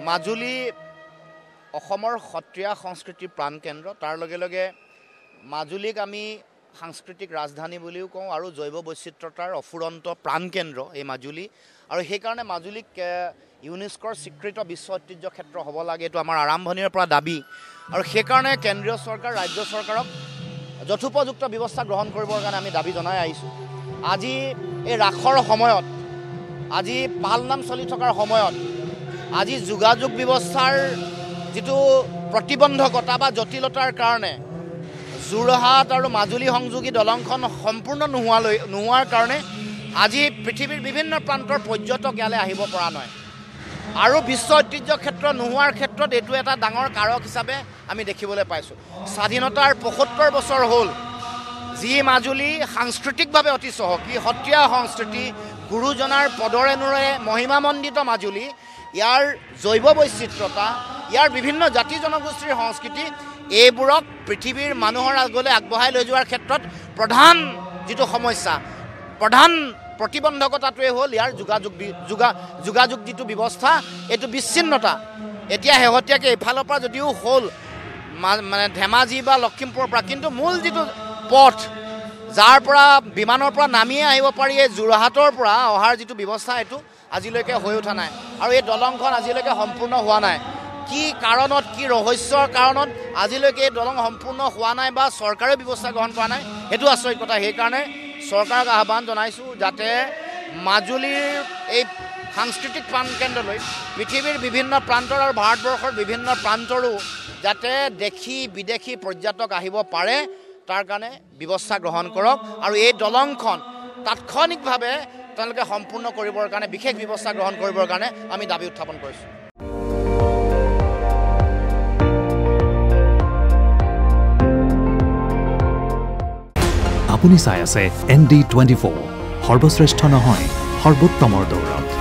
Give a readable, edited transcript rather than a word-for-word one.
মাজুলী অসমৰ সত্ৰীয়া সংস্কৃতিৰ প্ৰাণকেন্দ্ৰ তাৰ লগে লগে মাজুলীক আমি সাংস্কৃতিক ৰাজধানী বুলিও কওঁ আৰু জৈৱ বৈচিত্ৰতাৰ অফুৰন্ত প্ৰাণকেন্দ্ৰ এই মাজুলী আৰু সেইকাৰণে মাজুলীক ইউনেস্কোৰ স্বীকৃত বিশ্ব ঐতিহ্য ক্ষেত্ৰ হ'ব লাগে এইটো আমাৰ আৰম্ভণিৰ পৰা দাবী আৰু সেইকাৰণে কেন্দ্ৰীয় চৰকাৰ ৰাজ্য চৰকাৰক যথোপযুক্ত ব্যৱস্থা গ্ৰহণ কৰিবৰ কাৰণে আমি দাবী জনাই আহিছোঁ। আজি এই ৰাসৰ সময়ত আজি পালনাম চলি থকাৰ সময়ত আজি যোগাযোগ ব্যৱস্থাৰ যিটো প্ৰতিবন্ধকতা বা জটিলতাৰ কাৰণে যোৰহাট আৰু মাজুলী সংযোগী দলংখন সম্পূৰ্ণ নোহোৱাৰ কাৰণে আজি পৃথিৱীৰ বিভিন্ন প্ৰান্তৰ পৰ্যটক ইয়ালৈ আহিব পৰা নাই আৰু বিশ্ব ঐতিহ্য ক্ষেত্ৰ নোহোৱাৰ ক্ষেত্ৰত এইটো এটা ডাঙৰ কাৰক হিচাপে আমি দেখিবলৈ পাইছোঁ। স্বাধীনতাৰ ৭৫ বছৰ হ'ল যি মাজুলী সাংস্কৃতিকভাৱে অতি চহকী সত্ৰীয়া সংস্কৃতি গুৰুজনাৰ পদৰেণুৰে মহিমামণ্ডিত মাজুলী ইয়াৰ জৈৱ বৈচিত্ৰতা ইয়াৰ বিভিন্ন জাতি জনগোষ্ঠীৰ সংস্কৃতি এইবোৰক পৃথিৱীৰ মানুহৰ আগলৈ আগবঢ়াই লৈ যোৱাৰ ক্ষেত্ৰত প্ৰধান যিটো সমস্যা প্ৰধান প্ৰতিবন্ধকতাটোৱে হ'ল ইয়াৰ যোগাযোগ যিটো ব্যৱস্থা এইটো বিচ্ছিন্নতা। এতিয়া শেহতীয়াকৈ এইফালৰ পৰা যদিও হ'ল মানে ধেমাজি বা লখিমপুৰৰ পৰা কিন্তু মূল যিটো পথ যাৰ পৰা বিমানৰ পৰা নামিয়ে আহিব পাৰি এই যোৰহাটৰ পৰা অহাৰ যিটো ব্যৱস্থা এইটো আজিলৈকে হৈ উঠা নাই আৰু এই দলংখন আজিলৈকে সম্পূৰ্ণ হোৱা নাই। কি কাৰণত কি ৰহস্যৰ কাৰণত আজিলৈকে এই দলং সম্পূৰ্ণ হোৱা নাই বা চৰকাৰে ব্যৱস্থা গ্ৰহণ কৰা নাই সেইটো আচৰিত কথা। সেইকাৰণে চৰকাৰক আহ্বান জনাইছোঁ যাতে মাজুলীৰ এই সাংস্কৃতিক প্ৰাণকেন্দ্ৰলৈ পৃথিৱীৰ বিভিন্ন প্ৰান্তৰ আৰু ভাৰতবৰ্ষৰ বিভিন্ন প্ৰান্তৰো যাতে দেশী বিদেশী পৰ্যটক আহিব পাৰে তাৰ কাৰণে ব্যৱস্থা গ্ৰহণ কৰক আৰু এই দলংখন তাৎক্ষণিকভাৱে তেওঁলোকে সম্পূৰ্ণ কৰিবৰ কাৰণে বিশেষ ব্যৱস্থা গ্ৰহণ কৰিবৰ কাৰণে আমি দাবী উত্থাপন কৰিছোঁ। আপুনি চাই আছে ND24 সৰ্বশ্ৰেষ্ঠ নহয় সৰ্বোত্তমৰ দৌৰত।